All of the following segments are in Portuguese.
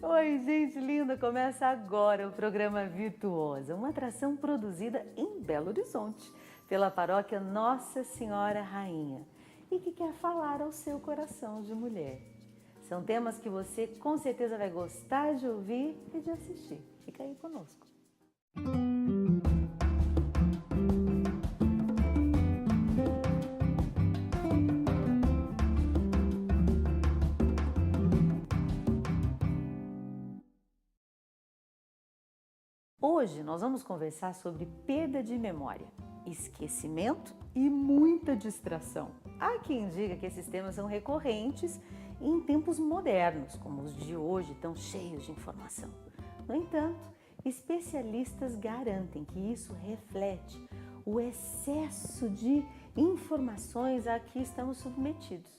Oi, gente linda! Começa agora o programa Virtuosa, uma atração produzida em Belo Horizonte pela paróquia Nossa Senhora Rainha e que quer falar ao seu coração de mulher. São temas que você com certeza vai gostar de ouvir e de assistir. Fica aí conosco. Hoje nós vamos conversar sobre perda de memória, esquecimento e muita distração. Há quem diga que esses temas são recorrentes em tempos modernos, como os de hoje, tão cheios de informação. No entanto, especialistas garantem que isso reflete o excesso de informações a que estamos submetidos.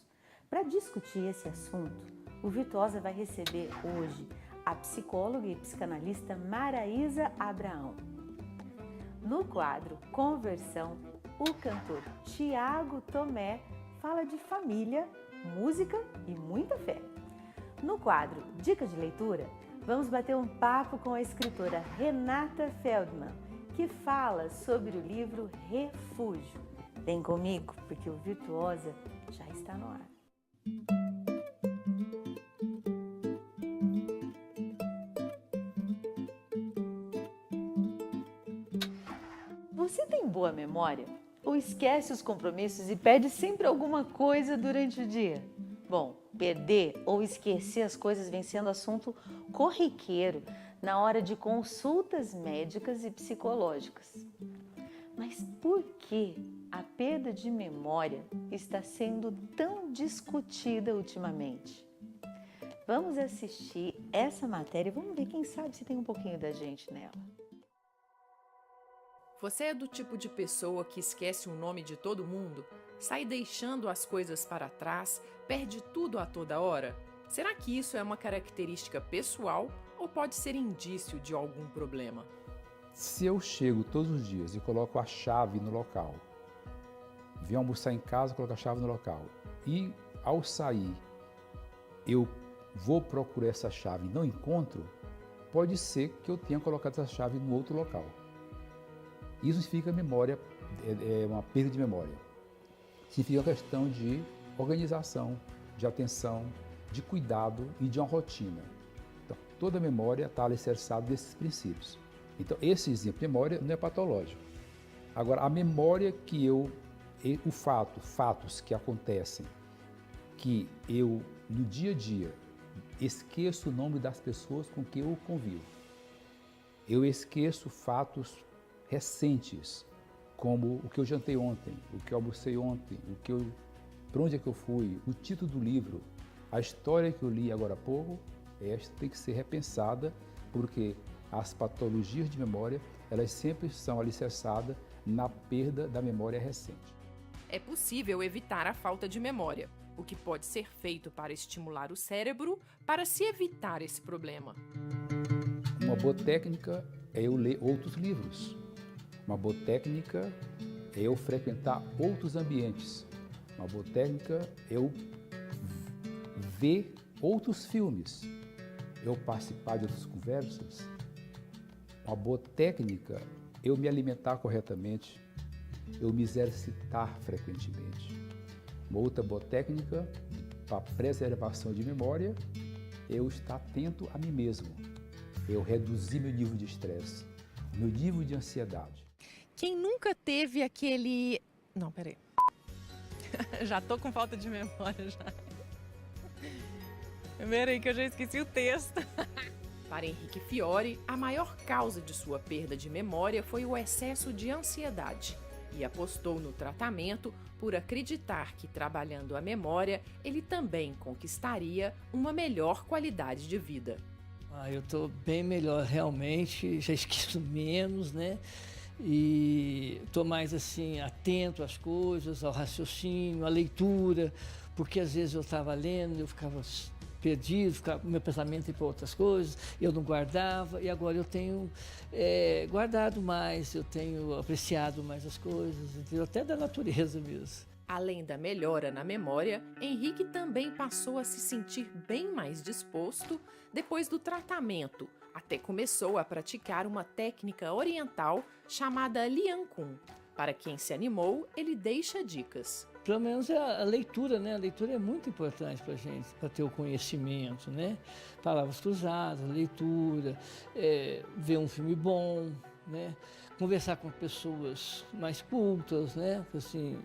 Para discutir esse assunto, o Virtuosa vai receber hoje a psicóloga e psicanalista Maraísa Abraão. No quadro Conversão, o cantor Tiago Tomé fala de família, música e muita fé. No quadro Dicas de Leitura, vamos bater um papo com a escritora Renata Feldman, que fala sobre o livro Refúgio. Vem comigo, porque o Virtuosa já está no ar. Você tem boa memória? Ou esquece os compromissos e perde sempre alguma coisa durante o dia? Bom, perder ou esquecer as coisas vem sendo assunto corriqueiro na hora de consultas médicas e psicológicas. Mas por que a perda de memória está sendo tão discutida ultimamente? Vamos assistir essa matéria e vamos ver, quem sabe, se tem um pouquinho da gente nela. Você é do tipo de pessoa que esquece o nome de todo mundo, sai deixando as coisas para trás, perde tudo a toda hora? Será que isso é uma característica pessoal ou pode ser indício de algum problema? Se eu chego todos os dias e coloco a chave no local, venho almoçar em casa, coloco a chave no local, e ao sair eu vou procurar essa chave e não encontro, pode ser que eu tenha colocado essa chave no outro local. Isso significa memória, é uma perda de memória. Significa uma questão de organização, de atenção, de cuidado e de uma rotina. Então, toda memória está alicerçada nesses princípios. Então, esse exemplo de memória não é patológico. Agora, a memória que fatos que acontecem, que eu, no dia a dia, esqueço o nome das pessoas com quem eu convivo. Eu esqueço fatos recentes, como o que eu jantei ontem, o que eu almocei ontem, para onde é que eu fui, o título do livro, a história que eu li agora há pouco, esta tem que ser repensada, porque as patologias de memória, elas sempre são alicerçadas na perda da memória recente. É possível evitar a falta de memória. O que pode ser feito para estimular o cérebro para se evitar esse problema? Uma boa técnica é eu ler outros livros. Uma boa técnica é eu frequentar outros ambientes. Uma boa técnica é eu ver outros filmes. Eu participar de outras conversas. Uma boa técnica é eu me alimentar corretamente. Eu me exercitar frequentemente. Uma outra boa técnica para preservação de memória é eu estar atento a mim mesmo. Eu reduzir meu nível de estresse, meu nível de ansiedade. Quem nunca teve aquele... Não, peraí. Já tô com falta de memória já. Peraí que eu já esqueci o texto. Para Henrique Fiore, a maior causa de sua perda de memória foi o excesso de ansiedade. E apostou no tratamento por acreditar que, trabalhando a memória, ele também conquistaria uma melhor qualidade de vida. Eu estou bem melhor realmente, já esqueço menos, né? E estou mais assim atento às coisas, ao raciocínio, à leitura, porque às vezes eu estava lendo, eu ficava perdido, meu pensamento ia para outras coisas, eu não guardava, e agora eu tenho guardado mais, eu tenho apreciado mais as coisas, entendeu? Até da natureza mesmo. Além da melhora na memória, Henrique também passou a se sentir bem mais disposto depois do tratamento. Até começou a praticar uma técnica oriental chamada Lian Kun. Para quem se animou, ele deixa dicas. Pelo menos a leitura, né? A leitura é muito importante para a gente, para ter o conhecimento, né? Palavras cruzadas, leitura, ver um filme bom, né? Conversar com pessoas mais cultas, né? Assim,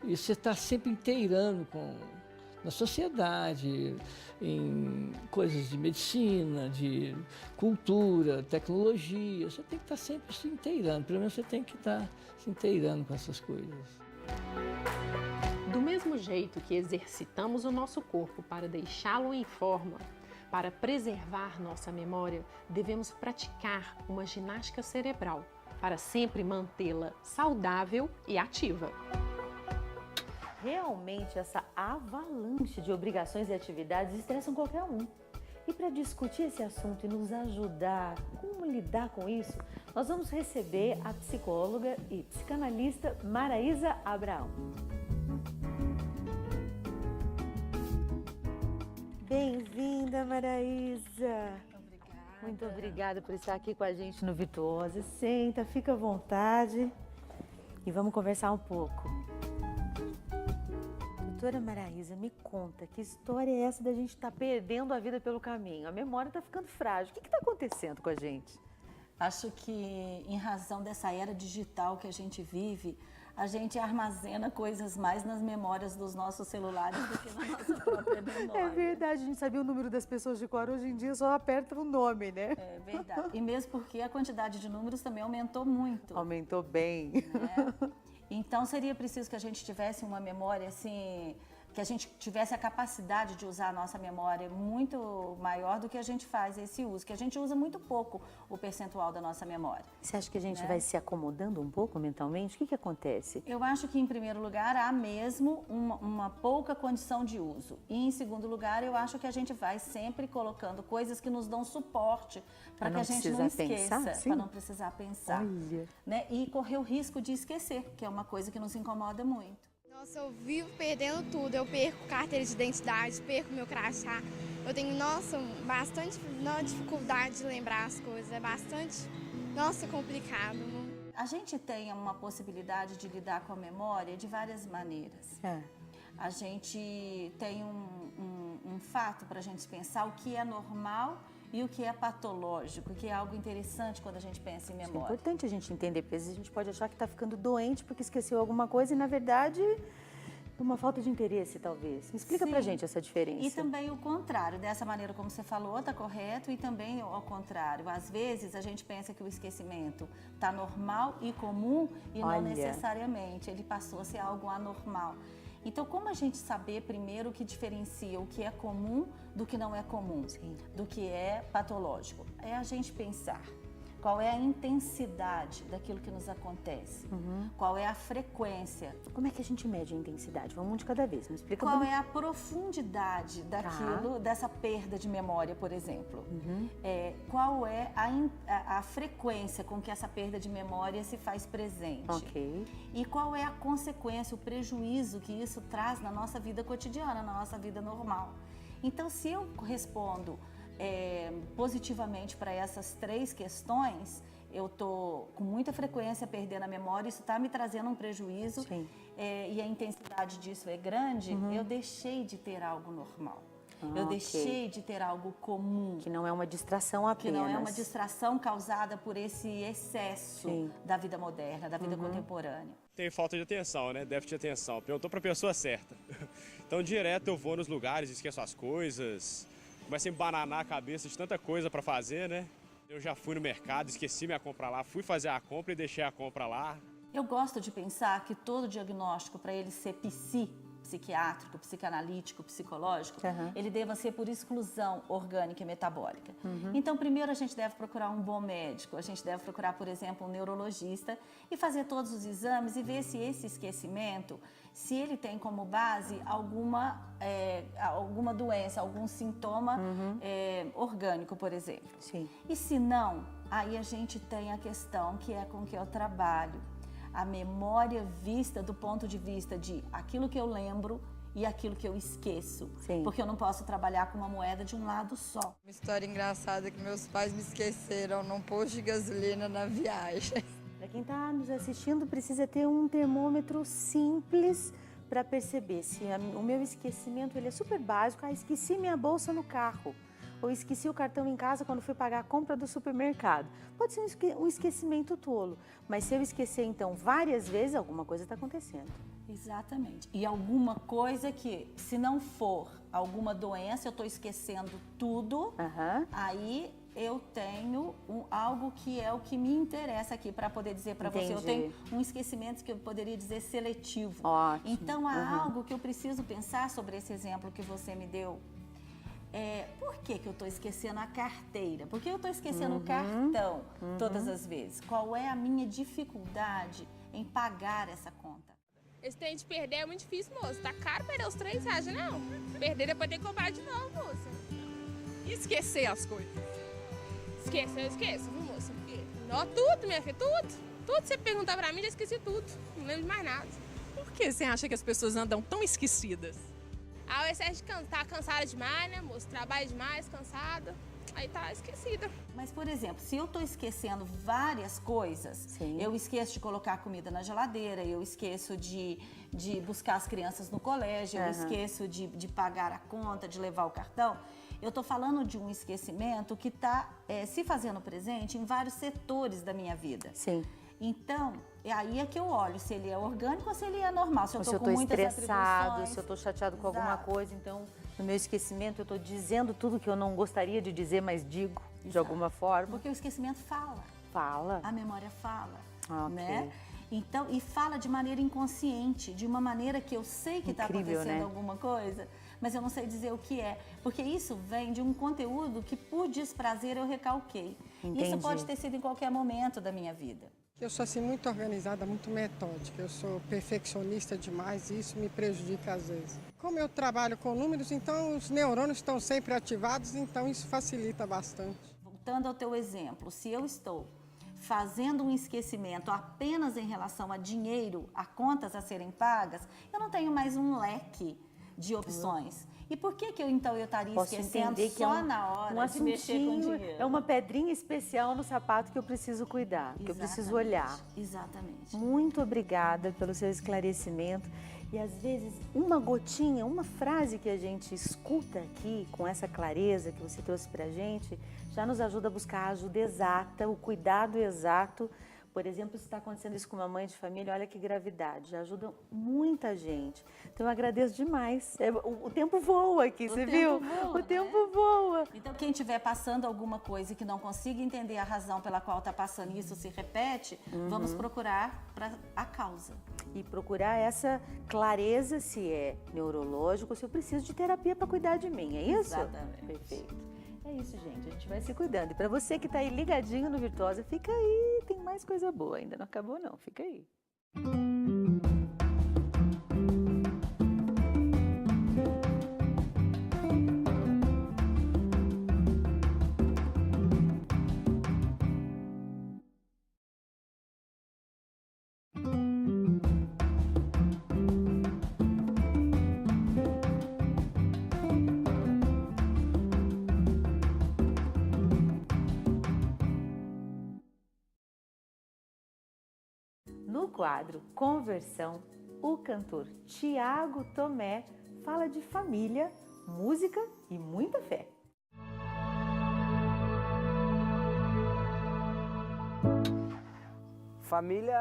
e você está sempre inteirando na sociedade, em coisas de medicina, de cultura, tecnologia. Você tem que estar sempre se inteirando, pelo menos você tem que estar se inteirando com essas coisas. Do mesmo jeito que exercitamos o nosso corpo para deixá-lo em forma, para preservar nossa memória, devemos praticar uma ginástica cerebral para sempre mantê-la saudável e ativa. Realmente, essa avalanche de obrigações e atividades estressam qualquer um. E para discutir esse assunto e nos ajudar como lidar com isso, nós vamos receber a psicóloga e psicanalista Maraísa Abraão. Bem-vinda, Maraísa! Obrigada. Muito obrigada por estar aqui com a gente no Virtuosa. Senta, fica à vontade e vamos conversar um pouco. Doutora Maraísa, me conta, que história é essa da gente estar perdendo a vida pelo caminho? A memória está ficando frágil. O que está acontecendo com a gente? Acho que, em razão dessa era digital que a gente vive, a gente armazena coisas mais nas memórias dos nossos celulares do que na nossa própria memória. É verdade, a gente sabia o número das pessoas de cor, hoje em dia só aperta o nome, né? É verdade. E mesmo porque a quantidade de números também aumentou muito. Aumentou bem. Né? Então, seria preciso que a gente tivesse uma memória, assim, que a gente tivesse a capacidade de usar a nossa memória muito maior do que a gente faz esse uso, que a gente usa muito pouco o percentual da nossa memória. Você acha que a gente vai se acomodando um pouco mentalmente? O que acontece? Eu acho que, em primeiro lugar, há mesmo uma pouca condição de uso. E, em segundo lugar, eu acho que a gente vai sempre colocando coisas que nos dão suporte para que a gente não esqueça, para não precisar pensar. Olha. Né? E correr o risco de esquecer, que é uma coisa que nos incomoda muito. Nossa, eu vivo perdendo tudo. Eu perco carteira de identidade, perco meu crachá. Eu tenho, bastante dificuldade de lembrar as coisas. É bastante, complicado. A gente tem uma possibilidade de lidar com a memória de várias maneiras. A gente tem um fato para a gente pensar o que é normal e o que é patológico, que é algo interessante quando a gente pensa em memória. É importante a gente entender, porque às vezes a gente pode achar que está ficando doente porque esqueceu alguma coisa e, na verdade, uma falta de interesse, talvez. Me explica pra gente essa diferença. E também o contrário, dessa maneira como você falou, está correto, e também ao contrário. Às vezes a gente pensa que o esquecimento está normal e comum e não necessariamente, ele passou a ser algo anormal. Então, como a gente saber primeiro o que diferencia o que é comum do que não é comum, do que é patológico? É a gente pensar qual é a intensidade daquilo que nos acontece, qual é a frequência. Como é que a gente mede a intensidade? Vamos um de cada vez, me explica. Qual é a profundidade daquilo, dessa perda de memória, por exemplo? Qual é a frequência com que essa perda de memória se faz presente? E qual é a consequência, o prejuízo que isso traz na nossa vida cotidiana, na nossa vida normal? Então, se eu respondo positivamente para essas três questões, eu estou com muita frequência perdendo a memória, isso está me trazendo um prejuízo e a intensidade disso é grande, eu deixei de ter algo normal. Eu deixei de ter algo comum. Que não é uma distração apenas. Que não é uma distração causada por esse excesso da vida moderna, da vida contemporânea. Tem falta de atenção, né? Déficit de atenção. Perguntou para a pessoa certa. Então, direto eu vou nos lugares, esqueço as coisas, começo a embananar a cabeça de tanta coisa para fazer, né? Eu já fui no mercado, esqueci minha compra lá, fui fazer a compra e deixei a compra lá. Eu gosto de pensar que todo diagnóstico, para ele ser psiquiátrico, psicanalítico, psicológico, ele deva ser por exclusão orgânica e metabólica. Então, primeiro a gente deve procurar um bom médico, a gente deve procurar, por exemplo, um neurologista e fazer todos os exames e ver se esse esquecimento, se ele tem como base alguma doença, algum sintoma orgânico, por exemplo. E se não, aí a gente tem a questão que é com que eu trabalho. a memória vista do ponto de vista de aquilo que eu lembro e aquilo que eu esqueço. Sim. Porque eu não posso trabalhar com uma moeda de um lado só. Uma história engraçada que meus pais me esqueceram num posto de gasolina na viagem. Para quem está nos assistindo, precisa ter um termômetro simples para perceber se o meu esquecimento ele é super básico. Esqueci minha bolsa no carro. Ou esqueci o cartão em casa quando fui pagar a compra do supermercado. Pode ser um esquecimento tolo, mas se eu esquecer então várias vezes, alguma coisa está acontecendo. Exatamente. E alguma coisa que, se não for alguma doença, eu estou esquecendo tudo, aí eu tenho algo que é o que me interessa aqui para poder dizer para você. Eu tenho um esquecimento que eu poderia dizer seletivo. Ótimo. Então há algo que eu preciso pensar sobre esse exemplo que você me deu. Por que eu estou esquecendo a carteira? Por que eu estou esquecendo o cartão todas as vezes? Qual é a minha dificuldade em pagar essa conta? Esse trem de perder é muito difícil, moça. Tá caro perder os R$3, não. Perder depois tem que comprar de novo, moça. E esquecer as coisas? Esqueça, eu esqueço, viu, moça? Não, tudo, minha filha, tudo. Tudo que você perguntar pra mim, já esqueci tudo. Não lembro de mais nada. Por que você acha que as pessoas andam tão esquecidas? O excesso de tá cansada demais, né, moça? Trabalha demais, cansada. Aí tá esquecida. Mas, por exemplo, se eu estou esquecendo várias coisas, eu esqueço de colocar comida na geladeira, eu esqueço de buscar as crianças no colégio, eu esqueço de pagar a conta, de levar o cartão. Eu estou falando de um esquecimento que está se fazendo presente em vários setores da minha vida. Sim. Então, aí é que eu olho se ele é orgânico ou se ele é normal. Se eu estou com muitas estressado, se eu estou chateado com alguma coisa, então no meu esquecimento eu estou dizendo tudo que eu não gostaria de dizer, mas digo de alguma forma. Porque o esquecimento fala. Fala. A memória fala, Okay. né? Então, e fala de maneira inconsciente, de uma maneira que eu sei que está acontecendo alguma coisa, mas eu não sei dizer o que é. Porque isso vem de um conteúdo que, por desprazer, eu recalquei. Entendi. Isso pode ter sido em qualquer momento da minha vida. Eu sou assim muito organizada, muito metódica. Eu sou perfeccionista demais e isso me prejudica às vezes. Como eu trabalho com números, então os neurônios estão sempre ativados, então isso facilita bastante. Voltando ao teu exemplo, se eu estou fazendo um esquecimento apenas em relação a dinheiro, a contas a serem pagas, eu não tenho mais um leque de opções. E por que eu então eu estaria esquecendo que só na hora de mexer com dinheiro? É uma pedrinha especial no sapato que eu preciso cuidar, que eu preciso olhar. Exatamente. Muito obrigada pelo seu esclarecimento. E às vezes uma gotinha, uma frase que a gente escuta aqui com essa clareza que você trouxe pra gente, já nos ajuda a buscar a ajuda exata, o cuidado exato. Por exemplo, se está acontecendo isso com uma mãe de família, olha que gravidade, já ajuda muita gente. Então eu agradeço demais. O tempo voa aqui, você viu? O tempo voa. Então quem estiver passando alguma coisa e que não consiga entender a razão pela qual está passando e isso se repete, vamos procurar a causa. E procurar essa clareza se é neurológico, se eu preciso de terapia para cuidar de mim, é isso? Exatamente. Perfeito. É isso, gente. A gente vai se cuidando. E para você que está aí ligadinho no Virtuosa, fica aí. Tem mais coisa boa. Ainda não acabou, não. Fica aí. No quadro Conversão, o cantor Tiago Tomé fala de família, música e muita fé. Família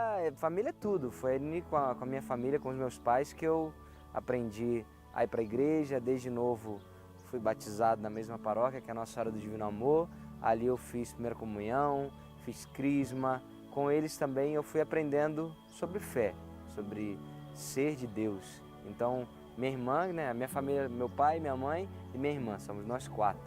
é tudo. Foi ali com a minha família, com os meus pais, que eu aprendi a ir para a igreja. Desde novo fui batizado na mesma paróquia, que é a Nossa Senhora do Divino Amor. Ali eu fiz primeira comunhão, fiz crisma. Com eles também eu fui aprendendo sobre fé, sobre ser de Deus. Então, minha irmã, né, a minha família, meu pai, minha mãe e minha irmã, somos nós 4.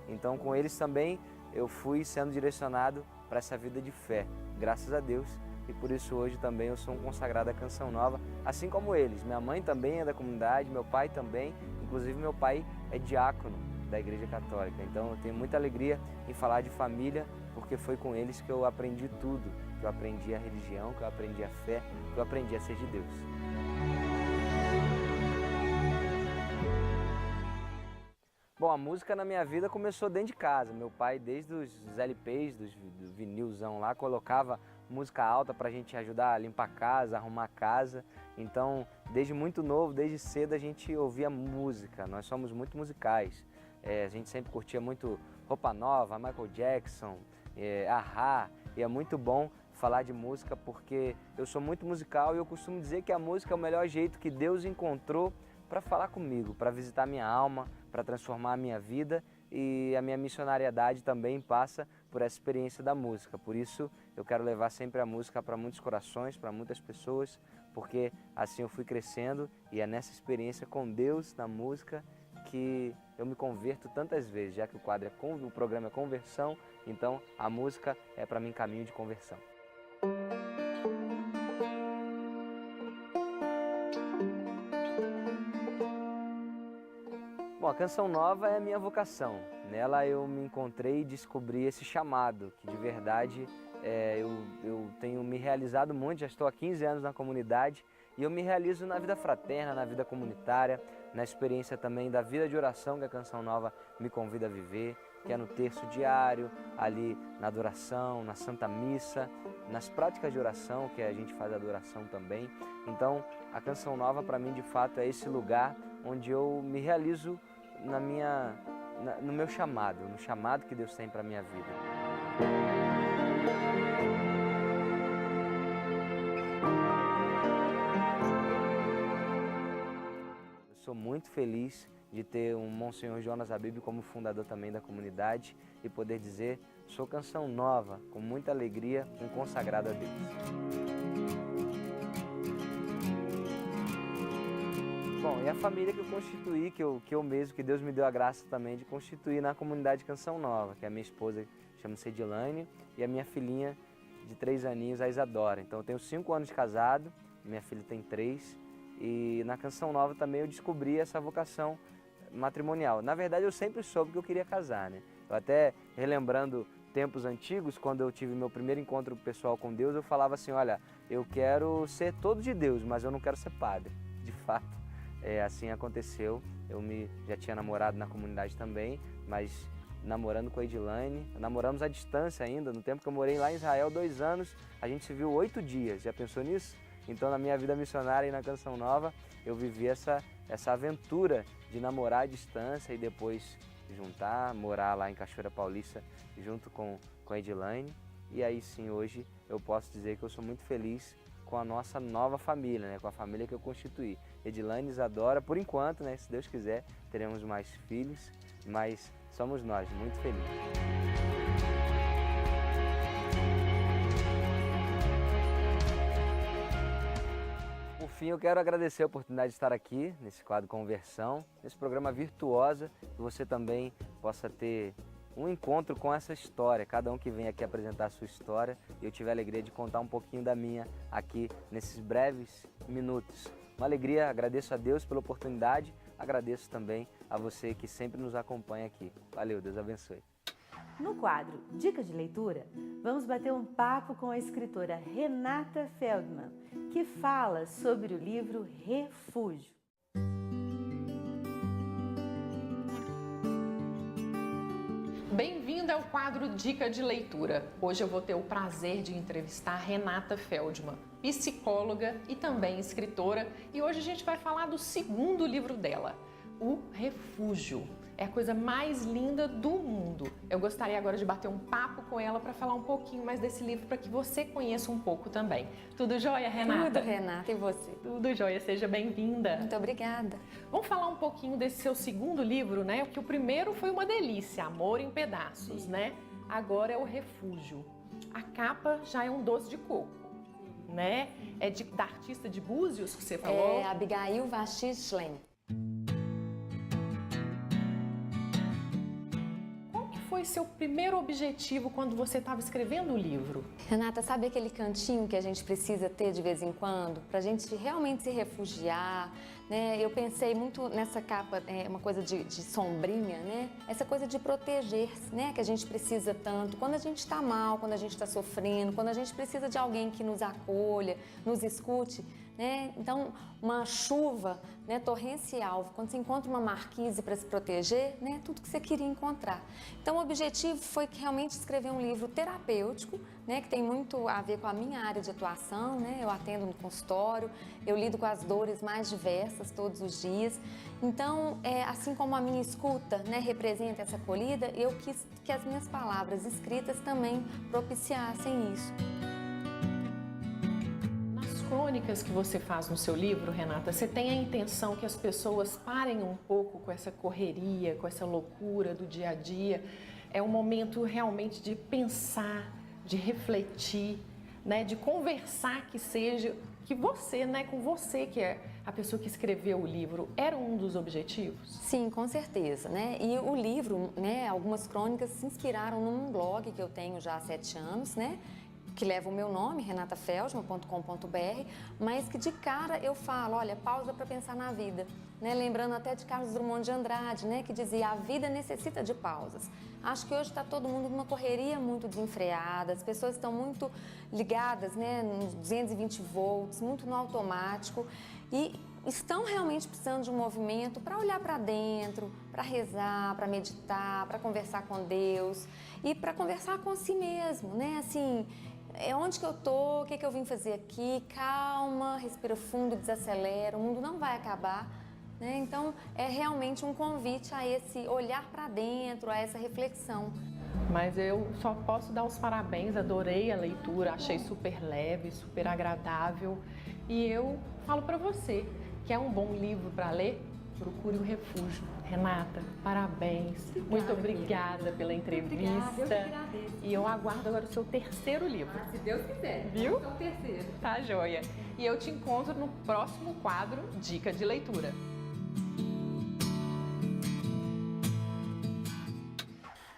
Então, com eles também eu fui sendo direcionado para essa vida de fé, graças a Deus. E por isso hoje também eu sou um consagrado à Canção Nova, assim como eles. Minha mãe também é da comunidade, meu pai também. Inclusive meu pai é diácono da Igreja Católica. Então eu tenho muita alegria em falar de família, porque foi com eles que eu aprendi tudo, que eu aprendi a religião, que eu aprendi a fé, que eu aprendi a ser de Deus. Bom, a música na minha vida começou dentro de casa. Meu pai, desde os LPs, do vinilzão lá, colocava música alta para a gente ajudar a limpar a casa, arrumar a casa. Então, desde muito novo, desde cedo, a gente ouvia música. Nós somos muito musicais. A gente sempre curtia muito Roupa Nova, Michael Jackson, A-ha. E é muito bom falar de música porque eu sou muito musical e eu costumo dizer que a música é o melhor jeito que Deus encontrou para falar comigo, para visitar minha alma, para transformar a minha vida, e a minha missionariedade também passa por essa experiência da música. Por isso eu quero levar sempre a música para muitos corações, para muitas pessoas, porque assim eu fui crescendo e é nessa experiência com Deus na música que eu me converto tantas vezes, já que o programa é conversão, então a música é para mim caminho de conversão. Bom, a Canção Nova é a minha vocação. Nela eu me encontrei e descobri esse chamado, que de verdade eu tenho me realizado muito, já estou há 15 anos na comunidade e eu me realizo na vida fraterna, na vida comunitária, na experiência também da vida de oração que a Canção Nova me convida a viver, que é no terço diário, ali na adoração, na Santa Missa, nas práticas de oração, que a gente faz adoração também. Então, a Canção Nova para mim de fato é esse lugar onde eu me realizo no meu chamado, no chamado que Deus tem para a minha vida. Eu sou muito feliz de ter um Monsenhor Jonas Habib como fundador também da comunidade e poder dizer, sou Canção Nova, com muita alegria, um consagrado a Deus. Bom, e a família que eu constituí, que Deus me deu a graça também de constituir na comunidade Canção Nova, que é a minha esposa, chama-se Edilane, e a minha filhinha de 3 aninhos, a Isadora. Então eu tenho 5 anos de casado, minha filha tem 3, e na Canção Nova também eu descobri essa vocação matrimonial. Na verdade eu sempre soube que eu queria casar, né? Eu até relembrando tempos antigos, quando eu tive meu primeiro encontro pessoal com Deus, eu falava assim, olha, eu quero ser todo de Deus, mas eu não quero ser padre. De fato, assim aconteceu. Já tinha namorado na comunidade também, mas namorando com a Edilane, namoramos à distância ainda, no tempo que eu morei lá em Israel 2 anos, a gente se viu 8 dias, já pensou nisso? Então na minha vida missionária e na Canção Nova, eu vivi essa aventura de namorar à distância e depois juntar, morar lá em Cachoeira Paulista junto com a Edilane. E aí sim, hoje eu posso dizer que eu sou muito feliz com a nossa nova família, né? Com a família que eu constituí. Edilane, Isadora, por enquanto, né? Se Deus quiser, teremos mais filhos, mas somos nós, muito felizes. Por fim, eu quero agradecer a oportunidade de estar aqui, nesse quadro Conversão, nesse programa Virtuosa, que você também possa ter um encontro com essa história, cada um que vem aqui apresentar a sua história, e eu tive a alegria de contar um pouquinho da minha aqui nesses breves minutos. Uma alegria, agradeço a Deus pela oportunidade, agradeço também a você que sempre nos acompanha aqui. Valeu, Deus abençoe. No quadro Dica de Leitura, vamos bater um papo com a escritora Renata Feldman, que fala sobre o livro Refúgio. Bem-vinda ao quadro Dica de Leitura. Hoje eu vou ter o prazer de entrevistar Renata Feldman, psicóloga e também escritora, e hoje a gente vai falar do segundo livro dela, O Refúgio. É a coisa mais linda do mundo. Eu gostaria agora de bater um papo com ela para falar um pouquinho mais desse livro, para que você conheça um pouco também. Tudo jóia, Renata? Tudo, Renata. E você? Tudo jóia. Seja bem-vinda. Muito obrigada. Vamos falar um pouquinho desse seu segundo livro, né? Porque o primeiro foi uma delícia, Amor em Pedaços, né? Agora é O Refúgio. A capa já é um doce de coco, né? É da artista de Búzios que você falou? É Abigail Vachis Schlen. Foi foi seu primeiro objetivo quando você estava escrevendo o livro? Renata, sabe aquele cantinho que a gente precisa ter de vez em quando? Pra gente realmente se refugiar, né? Eu pensei muito nessa capa, uma coisa de sombrinha, né? Essa coisa de proteger-se, né? Que a gente precisa tanto. Quando a gente está mal, quando a gente está sofrendo, quando a gente precisa de alguém que nos acolha, nos escute, né? Então, uma chuva, né, torrencial, quando você encontra uma marquise para se proteger, né, tudo que você queria encontrar. Então, o objetivo foi realmente escrever um livro terapêutico, né, que tem muito a ver com a minha área de atuação, né? Eu atendo no consultório, eu lido com as dores mais diversas todos os dias. Então, assim como a minha escuta, né, representa essa acolhida, eu quis que as minhas palavras escritas também propiciassem isso. Crônicas que você faz no seu livro, Renata, você tem a intenção que as pessoas parem um pouco com essa correria, com essa loucura do dia a dia. É um momento realmente de pensar, de refletir, né, de conversar, que seja que você, né, com você, que é a pessoa que escreveu o livro, era um dos objetivos? Sim, com certeza, né? E o livro, né, algumas crônicas se inspiraram num blog que eu tenho já há 7 anos, né? Que leva o meu nome, renatafeldman.com.br, mas que de cara eu falo, olha, pausa para pensar na vida, né? Lembrando até de Carlos Drummond de Andrade, né? Que dizia, a vida necessita de pausas. Acho que hoje está todo mundo numa correria muito desenfreada, as pessoas estão muito ligadas, né? Nos 220 volts, muito no automático e estão realmente precisando de um movimento para olhar para dentro, para rezar, para meditar, para conversar com Deus e para conversar com si mesmo, né? Assim, onde que eu tô, o que que eu vim fazer aqui, calma, respira fundo, desacelera, o mundo não vai acabar, né? Então, é realmente um convite a esse olhar para dentro, a essa reflexão. Mas eu só posso dar os parabéns, adorei a leitura, achei super leve, super agradável. E eu falo para você, que é um bom livro para ler, procure o Refúgio. Renata, parabéns. Obrigada, muito obrigada pela entrevista. Obrigada, eu que agradeço. E eu aguardo agora o seu 3º livro. Se Deus quiser. Viu? É o 3º. Tá joia. E eu te encontro no próximo quadro Dica de Leitura.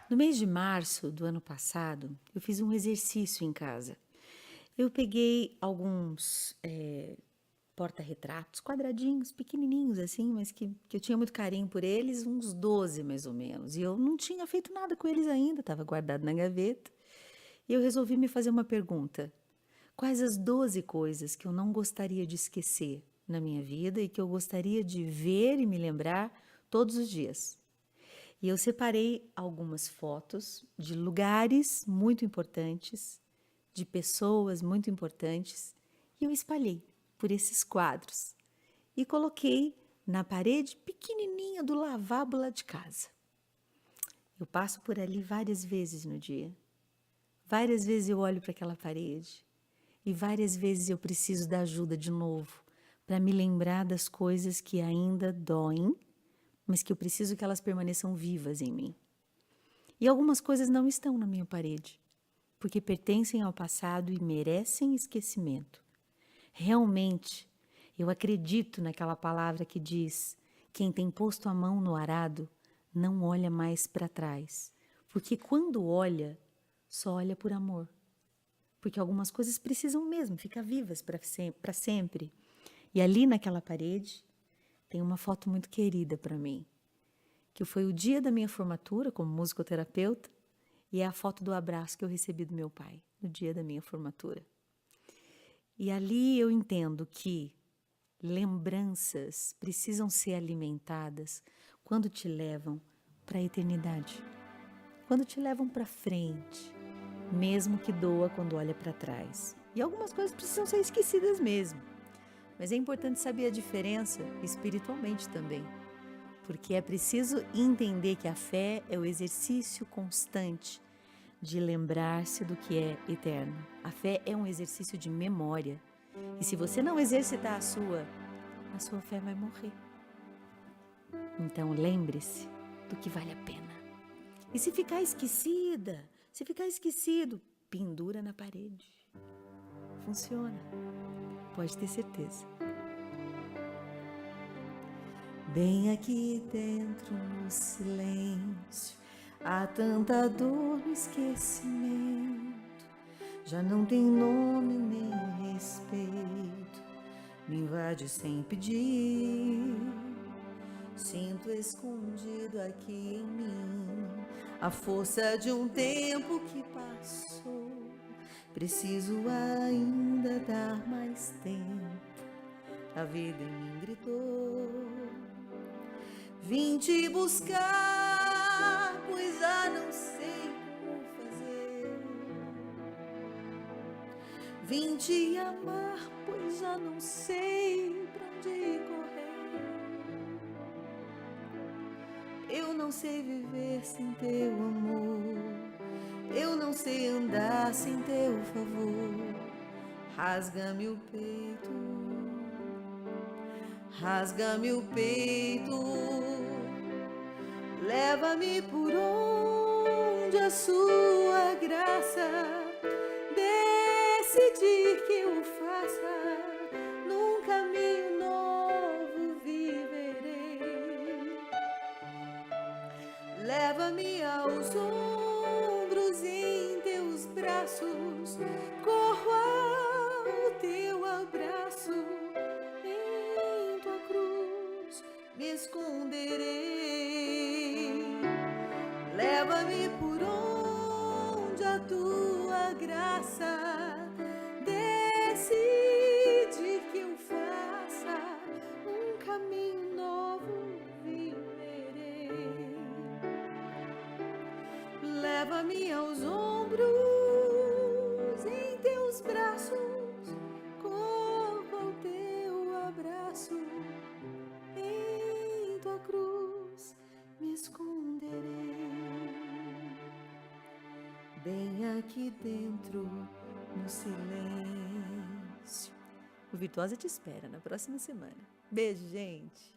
No mês de março do ano passado, eu fiz um exercício em casa. Eu peguei alguns porta-retratos, quadradinhos, pequenininhos assim, mas que eu tinha muito carinho por eles, uns 12 mais ou menos. E eu não tinha feito nada com eles ainda, estava guardado na gaveta. E eu resolvi me fazer uma pergunta. Quais as 12 coisas que eu não gostaria de esquecer na minha vida e que eu gostaria de ver e me lembrar todos os dias? E eu separei algumas fotos de lugares muito importantes, de pessoas muito importantes, e eu espalhei por esses quadros e coloquei na parede pequenininha do lavabo lá de casa. Eu passo por ali várias vezes no dia. Várias vezes eu olho para aquela parede e várias vezes eu preciso da ajuda de novo para me lembrar das coisas que ainda doem, mas que eu preciso que elas permaneçam vivas em mim. E algumas coisas não estão na minha parede, porque pertencem ao passado e merecem esquecimento. Realmente, eu acredito naquela palavra que diz: quem tem posto a mão no arado não olha mais para trás, porque quando olha, só olha por amor. Porque algumas coisas precisam mesmo ficar vivas para sempre. E ali naquela parede tem uma foto muito querida para mim, que foi o dia da minha formatura como musicoterapeuta e é a foto do abraço que eu recebi do meu pai no dia da minha formatura. E ali eu entendo que lembranças precisam ser alimentadas quando te levam para a eternidade, quando te levam para frente, mesmo que doa quando olha para trás. E algumas coisas precisam ser esquecidas mesmo, mas é importante saber a diferença espiritualmente também, porque é preciso entender que a fé é o exercício constante de lembrar-se do que é eterno. A fé é um exercício de memória. E se você não exercitar a sua fé vai morrer. Então lembre-se do que vale a pena. E se ficar esquecida, se ficar esquecido, pendura na parede. Funciona. Pode ter certeza. Bem aqui dentro no silêncio, Há tanta dor no esquecimento, já não tem nome nem respeito, me invade sem pedir. Sinto escondido aqui em mim a força de um tempo que passou. Preciso ainda dar mais tempo, a vida em mim gritou. Vim te buscar, pois já não sei como fazer. Vim te amar, pois já não sei pra onde correr. Eu não sei viver sem teu amor, eu não sei andar sem teu favor. Rasga-me o peito, rasga-me o peito, leva-me por onde a sua graça decidir que eu faça. Num caminho novo viverei. Leva-me aos ombros em teus braços, corro ao teu abraço, em tua cruz me esconderei. Leva-me por onde a tua graça decide que eu faça. Um caminho novo viverei. Leva-me aos ombros em teus braços, corro ao teu abraço, em tua cruz me esconderei. Bem aqui dentro, no silêncio. O Virtuosa te espera na próxima semana. Beijo, gente!